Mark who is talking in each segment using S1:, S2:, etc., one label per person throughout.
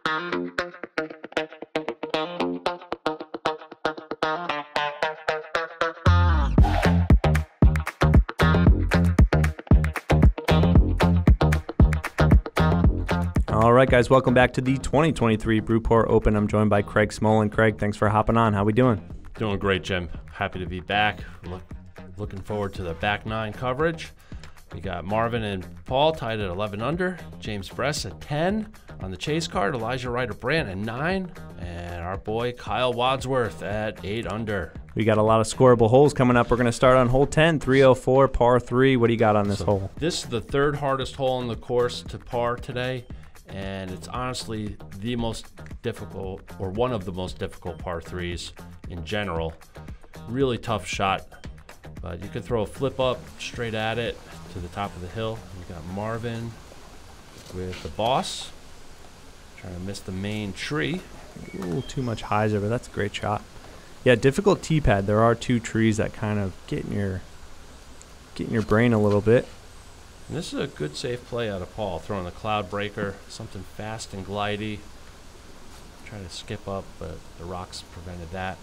S1: All right, guys, welcome back to the 2023 Brewport Open. I'm joined by Craig Smolin. Craig, thanks for hopping on. How we doing?
S2: Doing great, Jim. Happy to be back. Looking forward to the back nine coverage. We got Marvin and Paul tied at 11 under, James Bress at 10 on the chase card, Elijah Ryder Brandt at 9, and our boy Kyle Wadsworth at 8 under.
S1: We got a lot of scoreable holes coming up. We're going to start on hole 10, 304, par 3. What do you got on this hole?
S2: This is the third hardest hole on the course to par today, and it's honestly the most difficult, or one of the most difficult par 3s in general. Really tough shot, but you can throw a flip up straight at it to the top of the hill. We got Marvin with the boss trying to miss the main tree.
S1: A little too much hyzer, but that's a great shot. Yeah, difficult tee pad. There are two trees that kind of get in your brain a little bit.
S2: And this is a good safe play out of Paul, throwing the cloud breaker, something fast and glidey. Trying to skip up, but the rocks prevented that.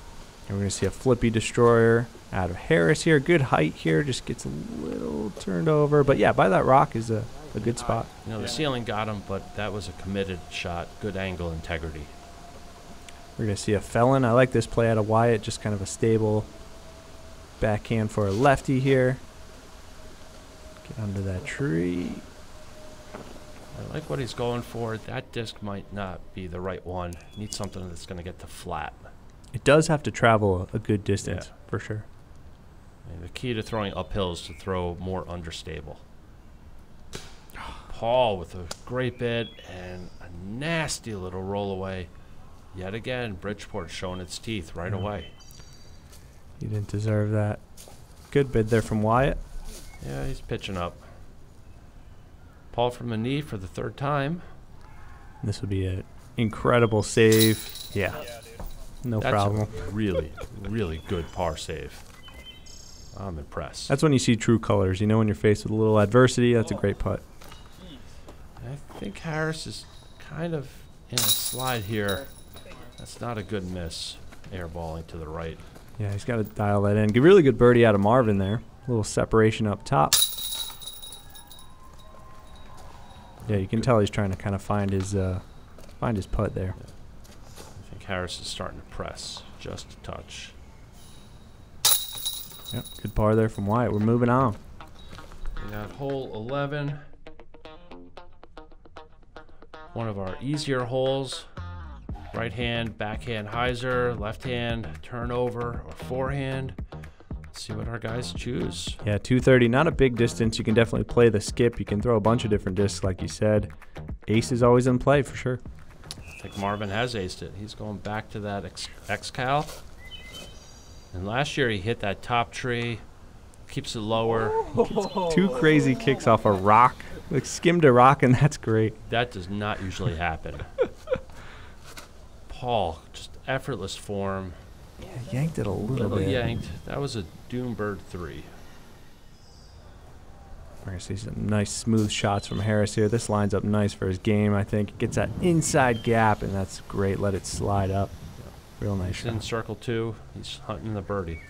S1: And we're going to see a flippy destroyer out of Harris here. Good height here, just gets a little turned over. But yeah, by that rock is a good spot.
S2: You know, the ceiling got him, but that was a committed shot. Good angle integrity.
S1: We're going to see a felon. I like this play out of Wyatt, just kind of a stable backhand for a lefty here. Get under that tree.
S2: I like what he's going for. That disc might not be the right one. Needs something that's going to get to flat.
S1: It does have to travel a good distance, for sure.
S2: And the key to throwing uphill is to throw more understable. Paul with a great bit and a nasty little roll away. Yet again, Bridgeport showing its teeth right away.
S1: He didn't deserve that. Good bid there from Wyatt.
S2: Yeah, he's pitching up. Paul from the knee for the third time.
S1: This would be an incredible save. Yeah, no problem.
S2: That's a really, really good par save. I'm impressed.
S1: That's when you see true colors. You know, when you're faced with a little adversity, that's a great putt.
S2: I think Harris is kind of in a slide here. That's not a good miss. Airballing to the right.
S1: Yeah, he's got to dial that in. Really good birdie out of Marvin there. A little separation up top. Yeah, you can tell he's trying to kind of find his putt there.
S2: Yeah. I think Harris is starting to press just a touch.
S1: Yep, good par there from Wyatt. We're moving on.
S2: We got hole 11. One of our easier holes. Right hand, backhand hyzer, left hand, turnover, or forehand. Let's see what our guys choose.
S1: Yeah, 230, not a big distance. You can definitely play the skip. You can throw a bunch of different discs, like you said. Ace is always in play, for sure.
S2: I think Marvin has aced it. He's going back to that X-Cal. And last year he hit that top tree, keeps it lower.
S1: Two crazy kicks off a rock. Like skimmed a rock, and that's great.
S2: That does not usually happen. Paul, just effortless form.
S1: Yeah, yanked it a little bit.
S2: Yanked. That was a Doombird 3.
S1: We're going to see some nice smooth shots from Harris here. This lines up nice for his game, I think. Gets that inside gap, and that's great. Let it slide up. Real nice shot.
S2: In circle 2. He's hunting the birdie.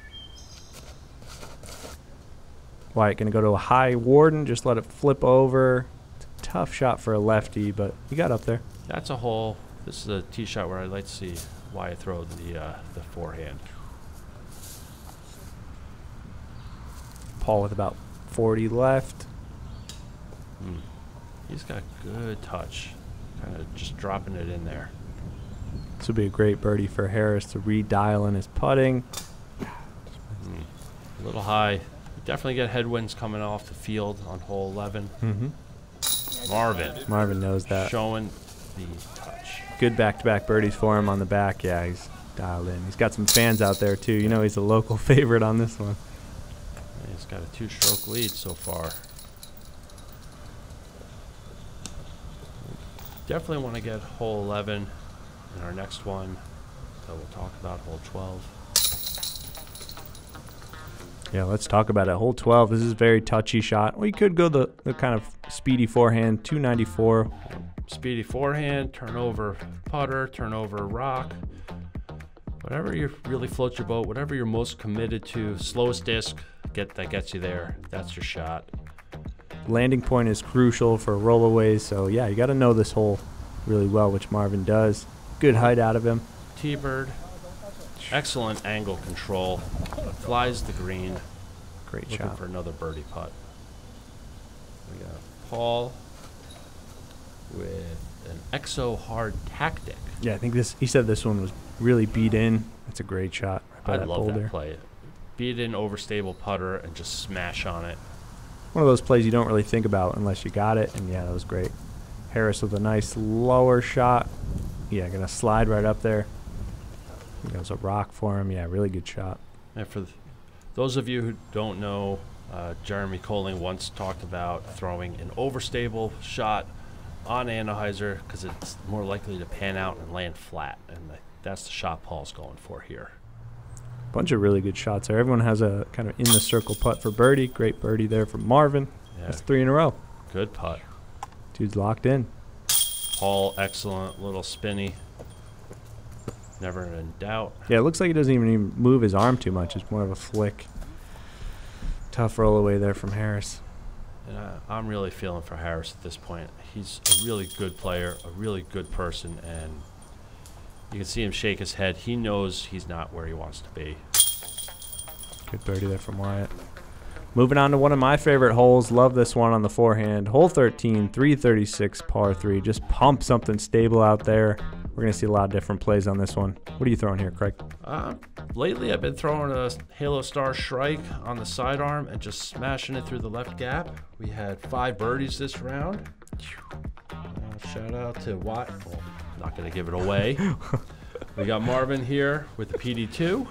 S1: Wyatt going to go to a high Warden. Just let it flip over. It's a tough shot for a lefty, but he got up there.
S2: That's a hole. This is a tee shot where I'd like to see Wyatt throw the forehand.
S1: Paul with about 40 left.
S2: He's got good touch. Kind of just dropping it in there.
S1: This would be a great birdie for Harris to redial in his putting.
S2: A little high. You definitely get headwinds coming off the field on hole 11.
S1: Marvin knows that.
S2: Showing the touch.
S1: Good back-to-back birdies for him on the back. Yeah, he's dialed in. He's got some fans out there, too. You know he's a local favorite on this one.
S2: And he's got a 2-stroke lead so far. Definitely want to get hole 11 in our next one. So we'll talk about hole 12.
S1: Yeah, let's talk about it. Hole 12, this is a very touchy shot. We could go the kind of speedy forehand, 294.
S2: speedy forehand, turn over putter, turn over rock. Whatever really floats your boat, whatever you're most committed to, slowest disc, that gets you there. That's your shot.
S1: Landing point is crucial for rollaways, so yeah, you got to know this hole really well, which Marvin does. Good height out of him.
S2: T-bird, excellent angle control, flies the green.
S1: Great
S2: Looking
S1: shot.
S2: for another birdie putt. We got Paul with an exo hard tactic.
S1: Yeah, I think he said this one was really beat in. That's a great shot. Right by
S2: I love
S1: boulder.
S2: that play. Beat in overstable putter and just smash on it.
S1: One of those plays you don't really think about unless you got it, and yeah, that was great. Harris with a nice lower shot. Yeah, gonna slide right up there. I think that was a rock for him. Yeah, really good shot.
S2: And for those of you who don't know, Jeremy Colling once talked about throwing an overstable shot on Anheuser because it's more likely to pan out and land flat, and that's the shot Paul's going for here.
S1: Bunch of really good shots there. Everyone has a kind of in the circle putt for birdie. Great birdie there from Marvin.
S2: Yeah.
S1: That's 3 in a row.
S2: Good putt.
S1: Dude's locked in.
S2: Paul, excellent, little spinny. Never in doubt.
S1: Yeah, it looks like he doesn't even move his arm too much. It's more of a flick. Tough roll away there from Harris.
S2: And I'm really feeling for Harris at this point. He's a really good player, a really good person, and you can see him shake his head. He knows he's not where he wants to be.
S1: Good birdie there from Wyatt. Moving on to one of my favorite holes. Love this one on the forehand. Hole 13, 336 par 3. Just pump something stable out there. We're going to see a lot of different plays on this one. What are you throwing here, Craig?
S2: Lately, I've been throwing a Halo Star Shrike on the sidearm and just smashing it through the left gap. We had 5 birdies this round. Shout out to Wyatt. Well, not going to give it away. We got Marvin here with the PD2.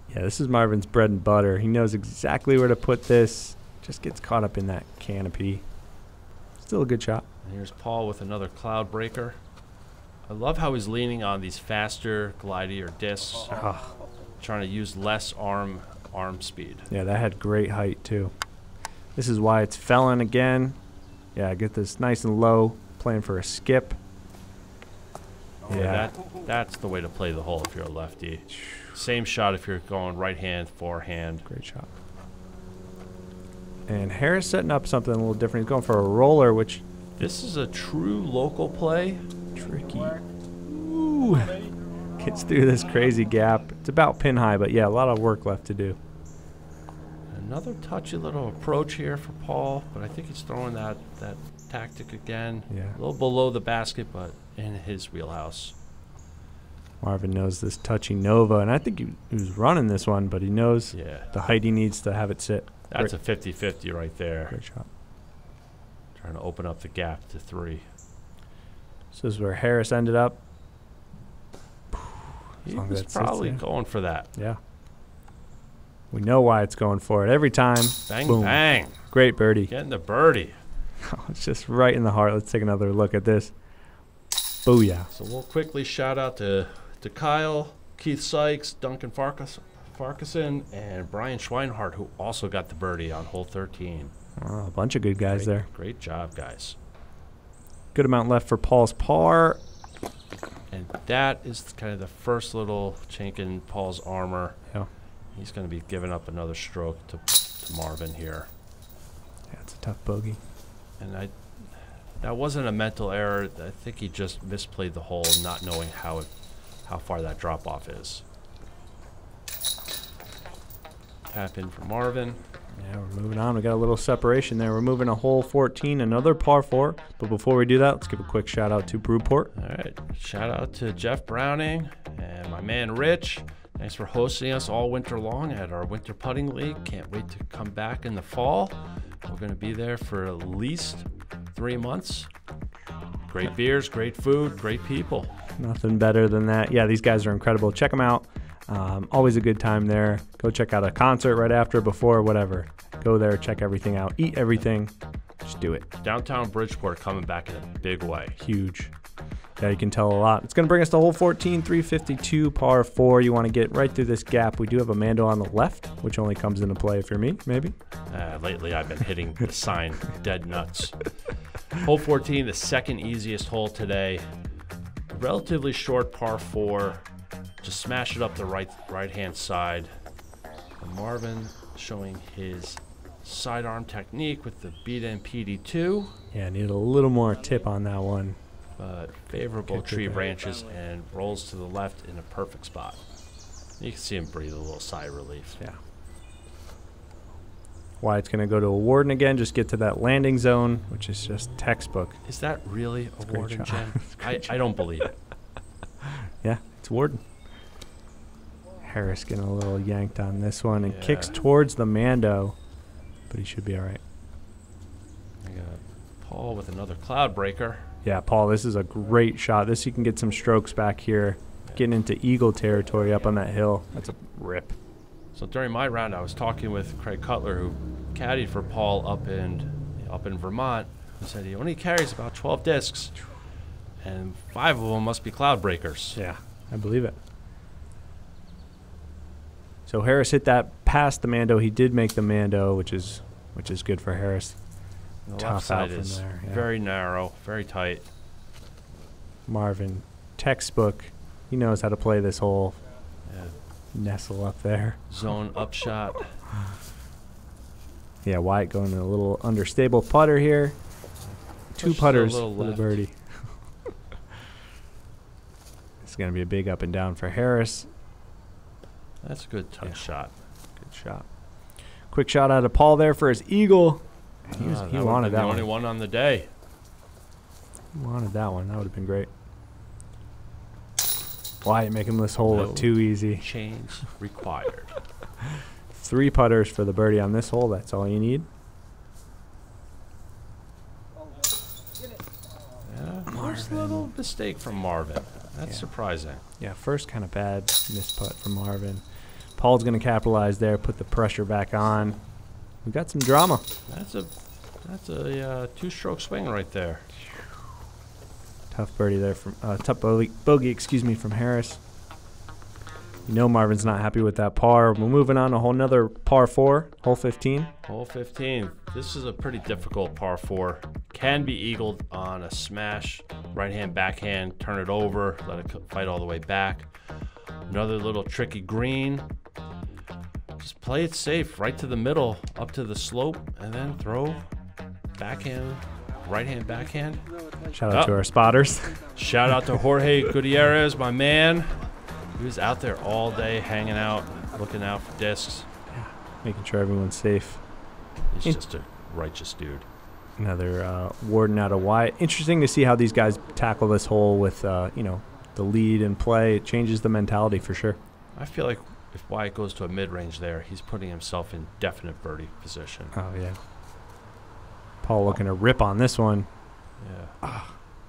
S1: Yeah, this is Marvin's bread and butter. He knows exactly where to put this. Just gets caught up in that canopy. Still a good shot.
S2: And here's Paul with another cloud breaker. I love how he's leaning on these faster, glidier discs, trying to use less arm speed.
S1: Yeah, that had great height too. This is why it's felon again. Yeah, get this nice and low, playing for a skip.
S2: Yeah, that's the way to play the hole if you're a lefty. Same shot if you're going right hand, forehand.
S1: Great shot. And Harris setting up something a little different. He's going for a roller, which...
S2: This is a true local play.
S1: Tricky. Ooh. Gets through this crazy gap. It's about pin high, but yeah, a lot of work left to do.
S2: Another touchy little approach here for Paul, but I think he's throwing that tactic again.
S1: Yeah.
S2: A little below the basket, but in his wheelhouse.
S1: Marvin knows this touchy Nova, and I think he was running this one, but he knows the height he needs to have it sit.
S2: That's a 50-50 right there.
S1: Great shot.
S2: Trying to open up the gap to 3.
S1: So this is where Harris ended up.
S2: He was probably going for that.
S1: Yeah. We know why it's going for it every time.
S2: Bang,
S1: boom.
S2: bang.
S1: Great birdie.
S2: Getting the birdie.
S1: It's just right in the heart. Let's take another look at this. Booyah.
S2: So we'll quickly shout out to Kyle, Keith Sykes, Duncan Farkason, and Brian Schweinhardt, who also got the birdie on hole 13.
S1: Oh, a bunch of good guys there.
S2: Great job, guys.
S1: Good amount left for Paul's par.
S2: And that is kind of the first little chink in Paul's armor.
S1: Yeah.
S2: He's going to be giving up another stroke to Marvin here.
S1: Yeah, it's a tough bogey.
S2: And that wasn't a mental error. I think he just misplayed the hole, not knowing how far that drop off is. Tap in for Marvin.
S1: Yeah, we're moving on. We got a little separation there. We're moving to hole 14, another par 4. But before we do that, let's give a quick shout out to Brewport.
S2: All right. Shout out to Jeff Browning and my man Rich. Thanks for hosting us all winter long at our winter putting league. Can't wait to come back in the fall. We're going to be there for at least 3 months. Great beers, great food, great people.
S1: Nothing better than that. Yeah, these guys are incredible. Check them out. Always a good time there. Go check out a concert right after, before, whatever. Go there, check everything out, eat everything. Just do it.
S2: Downtown Bridgeport coming back in a big way.
S1: Huge. Yeah, you can tell a lot. It's going to bring us to hole 14, 352, par 4. You want to get right through this gap. We do have a Mando on the left, which only comes into play if you're me, maybe.
S2: Lately, I've been hitting the sign dead nuts. Hole 14, the second easiest hole today. Relatively short par 4. Just smash it up the right-hand side. And Marvin showing his sidearm technique with the beat-in PD2.
S1: Yeah, need a little more tip on that one.
S2: But favorable tree branches and rolls to the left in a perfect spot. You can see him breathe a little sigh of relief.
S1: Yeah. Wyatt's going to go to a Warden again, just get to that landing zone, which is just textbook.
S2: Is that really a Warden, Jen? I don't believe it.
S1: Yeah, it's Warden. Harris getting a little yanked on this one and kicks towards the Mando, but he should be all right.
S2: I got Paul with another cloud breaker.
S1: Yeah, Paul, this is a great shot. This you can get some strokes back here, getting into eagle territory up on that hill. That's a rip.
S2: So during my round, I was talking with Craig Cutler, who caddied for Paul up in Vermont, who said he only carries about 12 discs, and 5 of them must be cloud breakers.
S1: Yeah, I believe it. So Harris hit that past the Mando. He did make the Mando, which is good for Harris.
S2: The left side is very narrow, very tight.
S1: Marvin, textbook. He knows how to play this hole.
S2: Yeah.
S1: Nestle up there.
S2: Zone upshot.
S1: Yeah, Wyatt going to a little understable putter here. 2 putters for the birdie. It's going to be a big up and down for Harris.
S2: That's a good touch shot.
S1: Good shot. Quick shot out of Paul there for his eagle. He wanted that one.
S2: The only one on the day.
S1: He wanted that one. That would have been great. Wyatt making this hole look too easy.
S2: Change required.
S1: 3 putters for the birdie on this hole. That's all you need.
S2: Yeah, first little mistake from Marvin. That's surprising.
S1: Yeah, first kind of bad misputt from Marvin. Paul's going to capitalize there, put the pressure back on. We got some drama.
S2: That's a 2-stroke swing right there.
S1: Tough birdie there from tough bogey, excuse me, from Harris. You know Marvin's not happy with that par. We're moving on to a whole nother par 4, hole 15.
S2: Hole 15. This is a pretty difficult par 4. Can be eagled on a smash, right hand, backhand, turn it over, let it fight all the way back. Another little tricky green. Just play it safe, right to the middle, up to the slope, and then throw backhand, right hand, backhand.
S1: Shout out to our spotters.
S2: Shout out to Jorge Gutierrez, my man. He was out there all day, hanging out, looking out for discs.
S1: Yeah, making sure everyone's safe.
S2: He's just a righteous dude.
S1: Another Warden out of Wyatt. Interesting to see how these guys tackle this hole with, the lead and play. It changes the mentality for sure.
S2: I feel like if Wyatt goes to a mid-range there, he's putting himself in definite birdie position.
S1: Oh, yeah. Paul looking to rip on this one.
S2: Yeah.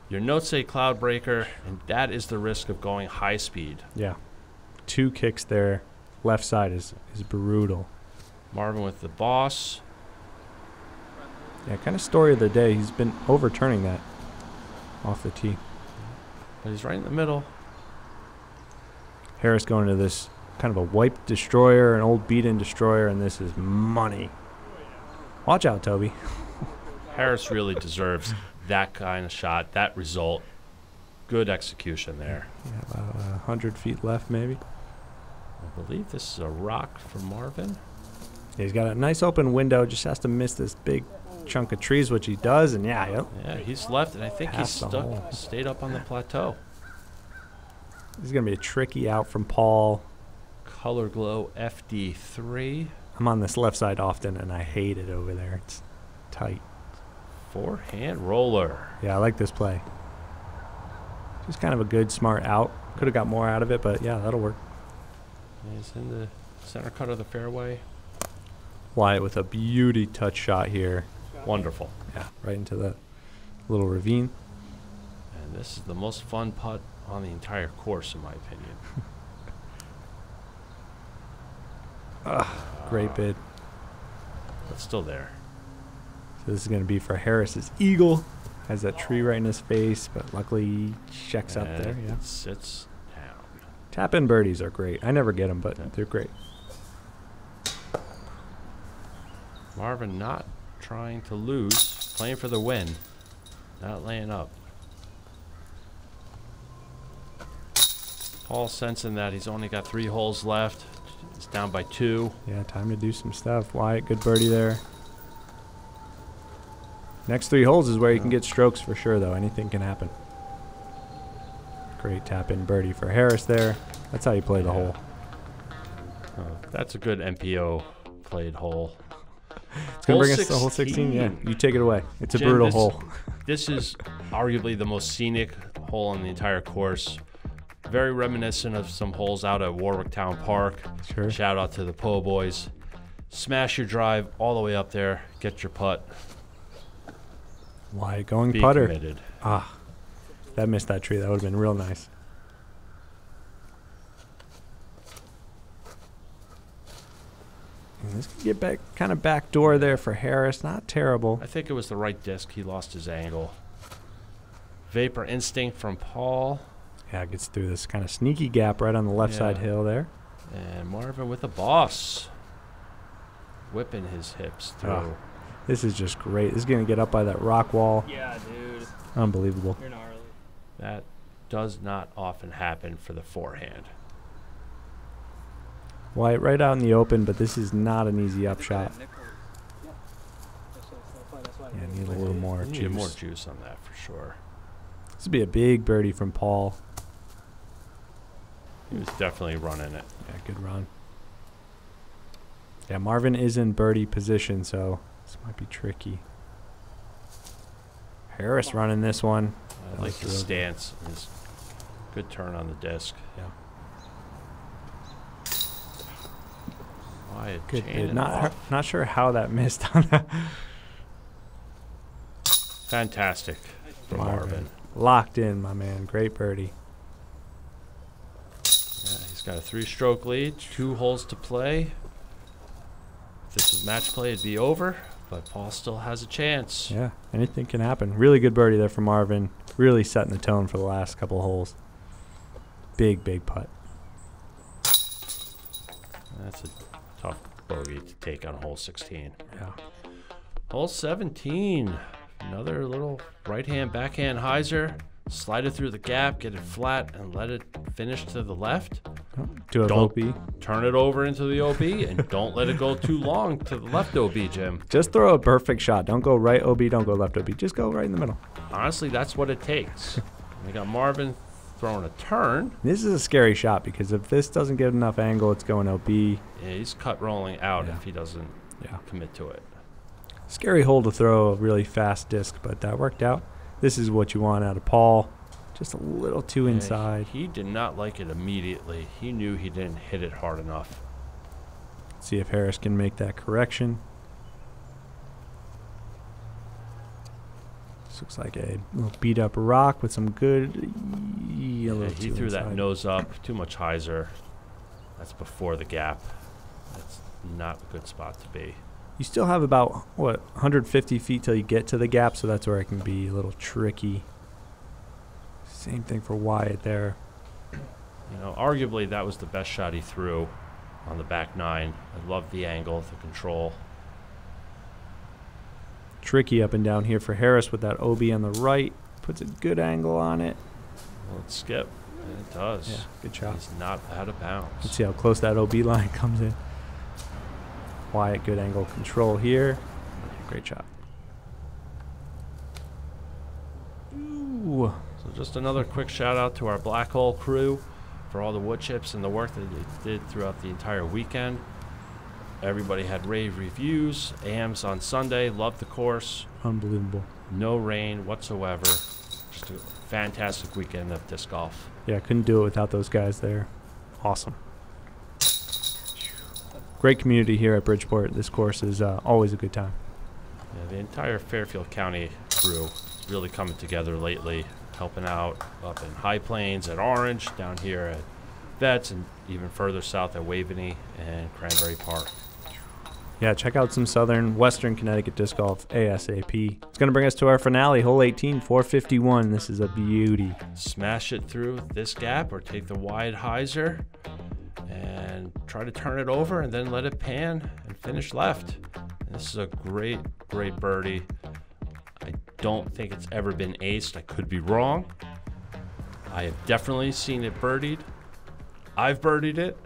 S2: Your notes say cloud breaker, and that is the risk of going high speed.
S1: Yeah. 2 kicks there. Left side is brutal.
S2: Marvin with the boss.
S1: Yeah, kind of story of the day. He's been overturning that off the tee.
S2: But he's right in the middle.
S1: Harris going to this kind of a wiped destroyer, an old beat-in destroyer, and this is money. Watch out, Toby.
S2: Harris really deserves that kind of shot, that result. Good execution there.
S1: Yeah, about 100 feet left, maybe.
S2: I believe this is a rock for Marvin.
S1: Yeah, he's got a nice open window, just has to miss this big chunk of trees, which he does, and yeah,
S2: he's left, and I think he's stayed up on the plateau.
S1: This is going to be a tricky out from Paul.
S2: Color Glow FD3.
S1: I'm on this left side often, and I hate it over there. It's tight.
S2: 4-hand roller.
S1: Yeah, I like this play. Just kind of a good, smart out. Could have got more out of it, but yeah, that'll work.
S2: He's in the center cut of the fairway.
S1: Wyatt with a beauty touch shot here.
S2: Wonderful.
S1: Yeah, right into the little ravine.
S2: And this is the most fun putt on the entire course, in my opinion.
S1: Great bid.
S2: But still there.
S1: So this is going to be for Harris's eagle. Has that tree right in his face, but luckily he checks up there. Yeah.
S2: It sits down.
S1: Tap-in birdies are great. I never get them, but they're great.
S2: Marvin not trying to lose, playing for the win. Not laying up. Paul sensing that he's only got 3 holes left. He's down by 2.
S1: Yeah, time to do some stuff. Wyatt, good birdie there. Next 3 holes is where you can get strokes for sure, though. Anything can happen. Great tap-in birdie for Harris there. That's how you play the hole.
S2: That's a good MPO played hole.
S1: It's going to bring us to hole 16. Yeah, you take it away. It's a
S2: Jim,
S1: brutal hole.
S2: This is arguably the most scenic hole on the entire course. Very reminiscent of some holes out at Warwick Town Park.
S1: Sure.
S2: Shout out to the Po Boys. Smash your drive all the way up there. Get your putt.
S1: Wyatt going
S2: Be
S1: putter.
S2: committed.
S1: Ah, that missed that tree. That would have been real nice. This could get back, kind of back door there for Harris. Not terrible.
S2: I think it was the right disc. He lost his angle. Vapor Instinct from Paul.
S1: Yeah, gets through this kind of sneaky gap right on the left side hill there.
S2: And Marvin with the boss. Whipping his hips through.
S1: Oh, this is just great. This is going to get up by that rock wall.
S3: Yeah, dude.
S1: Unbelievable.
S3: You're gnarly.
S2: That does not often happen for the forehand.
S1: Wyatt right out in the open, but this is not an easy upshot. Yeah, need a little more
S2: You need
S1: juice.
S2: more juice on that for sure.
S1: This would be a big birdie from Paul.
S2: He was definitely running it.
S1: Yeah, good run. Yeah, Marvin is in birdie position, so this might be tricky. Harris running this one.
S2: I like his stance. His good turn on the disc.
S1: Yeah.
S2: Wyatt
S1: Good
S2: chaining
S1: bid. Not
S2: off.
S1: not sure how that missed on that.
S2: Fantastic from Marvin.
S1: Locked in, my man. Great birdie.
S2: Yeah, he's got a 3-stroke lead, 2 holes to play. If this was match play, it'd be over, but Paul still has a chance.
S1: Yeah, anything can happen. Really good birdie there from Marvin. Really setting the tone for the last couple of holes. Big, big putt.
S2: That's a tough bogey to take on hole 16.
S1: Yeah.
S2: Hole 17. Another little right-hand, backhand hyzer. Slide it through the gap, get it flat, and let it finish to the left.
S1: To a
S2: Don't
S1: OB.
S2: turn it over into the OB, and don't let it go too long to the left OB, Jim.
S1: Just throw a perfect shot. Don't go right OB, don't go left OB. Just go right in the middle.
S2: Honestly, that's what it takes. We got Marvin throwing a turn.
S1: This is a scary shot because if this doesn't get enough angle, it's going OB.
S2: Yeah, he's cut rolling out
S1: Yeah.
S2: if he doesn't
S1: Yeah.
S2: commit to it.
S1: Scary hole to throw a really fast disc, but that worked out. This is what you want out of Paul. Just a little too inside.
S2: He did not like it immediately. He knew he didn't hit it hard enough.
S1: See if Harris can make that correction. This looks like a little beat up rock with some good.
S2: Yeah, he threw that nose up. Too much hyzer. That's before the gap. That's not a good spot to be.
S1: You still have about, what, 150 feet till you get to the gap, so that's where it can be a little tricky. Same thing for Wyatt there.
S2: You know, arguably that was the best shot he threw on the back 9. I love the angle, the control.
S1: Tricky up and down here for Harris with that OB on the right. Puts a good angle on it.
S2: Well, it skip. And it does.
S1: Yeah, good shot.
S2: He's not out of bounds.
S1: Let's see how close that OB line comes in. Wyatt, good angle control here. Great shot. Ooh.
S2: So just another quick shout out to our Black Hole crew for all the wood chips and the work that they did throughout the entire weekend. Everybody had rave reviews. AMs on Sunday. Loved the course.
S1: Unbelievable.
S2: No rain whatsoever. Just a fantastic weekend of disc golf.
S1: Yeah, couldn't do it without those guys there. Awesome. Great community here at Bridgeport. This course is always a good time.
S2: Yeah, the entire Fairfield County crew really coming together lately, helping out up in High Plains at Orange, down here at Vets, and even further south at Waveney and Cranberry Park.
S1: Yeah, check out some Western Connecticut disc golf ASAP. It's going to bring us to our finale, hole 18, 451. This is a beauty.
S2: Smash it through this gap or take the wide hyzer and try to turn it over and then let it pan and finish left. And this is a great, great birdie. I don't think it's ever been aced. I could be wrong. I have definitely seen it birdied. I've birdied it.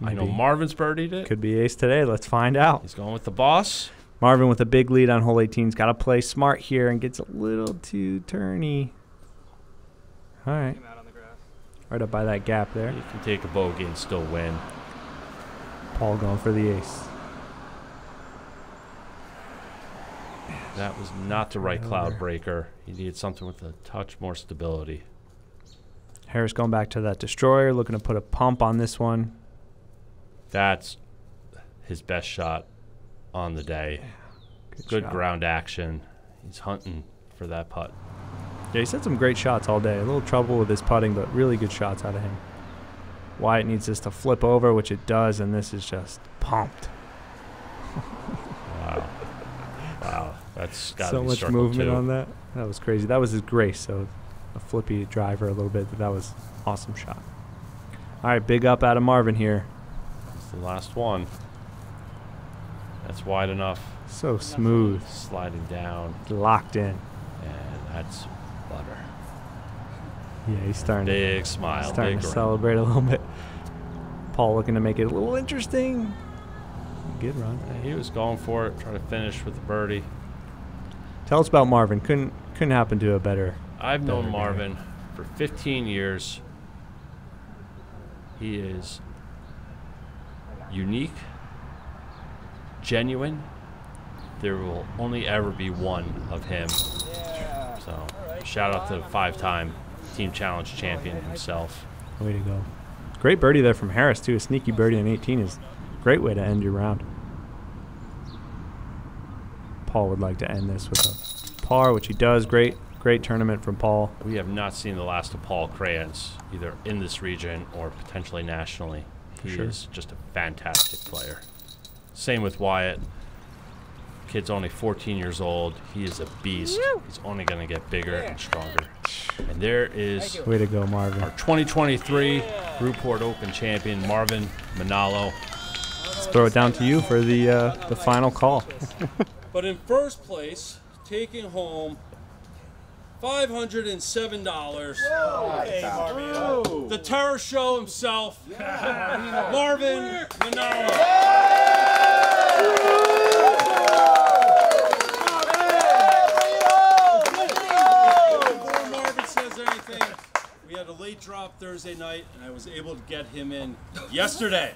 S1: Maybe.
S2: I know Marvin's birdied it.
S1: Could be ace today. Let's find out.
S2: He's going with the boss.
S1: Marvin with a big lead on hole 18. He's got to play smart here and gets a little too turny. All right. Right up by that gap there.
S2: He can take a bogey and still win.
S1: Paul going for the ace.
S2: That was not the right cloud breaker. He needed something with a touch more stability.
S1: Harris going back to that destroyer, looking to put a pump on this one.
S2: That's his best shot on the day. Good
S1: shot.
S2: Ground action. He's hunting for that putt.
S1: Yeah, he's had some great shots all day. A little trouble with his putting, but really good shots out of him. Wyatt needs this to flip over, which it does, and this is just pumped.
S2: Wow. Wow. That's got
S1: So
S2: to be
S1: much
S2: circle
S1: movement
S2: 2.
S1: on that. That was crazy. That was his grace, so a flippy driver a little bit, but that was awesome shot. All right, big up out of Marvin here.
S2: It's the last one. That's wide enough.
S1: So smooth.
S2: Sliding down.
S1: Locked in.
S2: And that's butter.
S1: Yeah, he's starting
S2: Big smile.
S1: starting
S2: Big
S1: to
S2: grin.
S1: celebrate a little bit. Paul looking to make it a little interesting. Good run.
S2: He was going for it, trying to finish with the birdie.
S1: Tell us about Marvin. Couldn't happen to a better.
S2: I've known
S1: guy.
S2: Marvin for 15 years. He is unique, genuine. There will only ever be one of him. So shout out to the 5-time Team Challenge champion himself.
S1: Way to go. Great birdie there from Harris, too. A sneaky birdie on 18 is a great way to end your round. Paul would like to end this with a par, which he does. Great tournament from Paul.
S2: We have not seen the last of Paul Krans, either in this region or potentially nationally. He is just a fantastic player. Same with Wyatt. Kid's only 14 years old. He is a beast. He's only going to get bigger and stronger. And there is
S1: Way to go, Marvin.
S2: our 2023 Brewport Open champion, Marvin Monalo.
S1: Let's throw it down to you for the final call.
S3: But in first place, taking home $507. The terror show himself, Marvin Monalo. Before Marvin says anything, we had a late drop Thursday night, and I was able to get him in yesterday.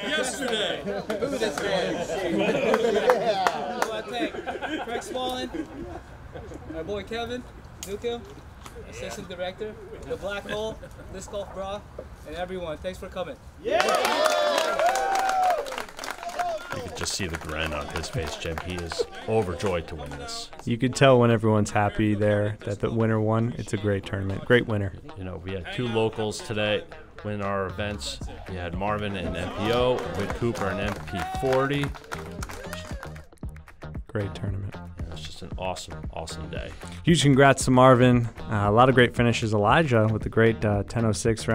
S3: Yesterday.
S4: Who this man? I want to thank Craig Smolin, my boy Kevin Duke, assistant director, the Black Hole, Disc Golf Brah, and everyone. Thanks for coming.
S2: You can just see the grin on his face, Jim. He is overjoyed to win this.
S1: You could tell when everyone's happy there that the winner won. It's a great tournament. Great winner.
S2: You know, we had 2 locals today win our events. We had Marvin and MPO, Whit Cooper and MP40.
S1: Great tournament.
S2: It's just an awesome, awesome day.
S1: Huge congrats to Marvin. A lot of great finishes. Elijah with the great 10:06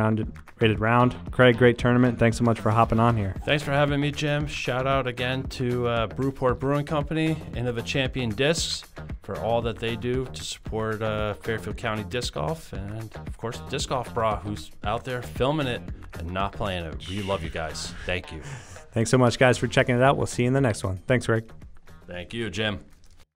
S1: rated round. Craig, great tournament. Thanks so much for hopping on here.
S2: Thanks for having me, Jim. Shout out again to Brewport Brewing Company, Innova Champion Discs, for all that they do to support Fairfield County disc golf, and of course Disc Golf Brah, who's out there filming it and not playing it. We love you guys. Thank you.
S1: Thanks so much, guys, for checking it out. We'll see you in the next one. Thanks, Rick.
S2: Thank you, Jim.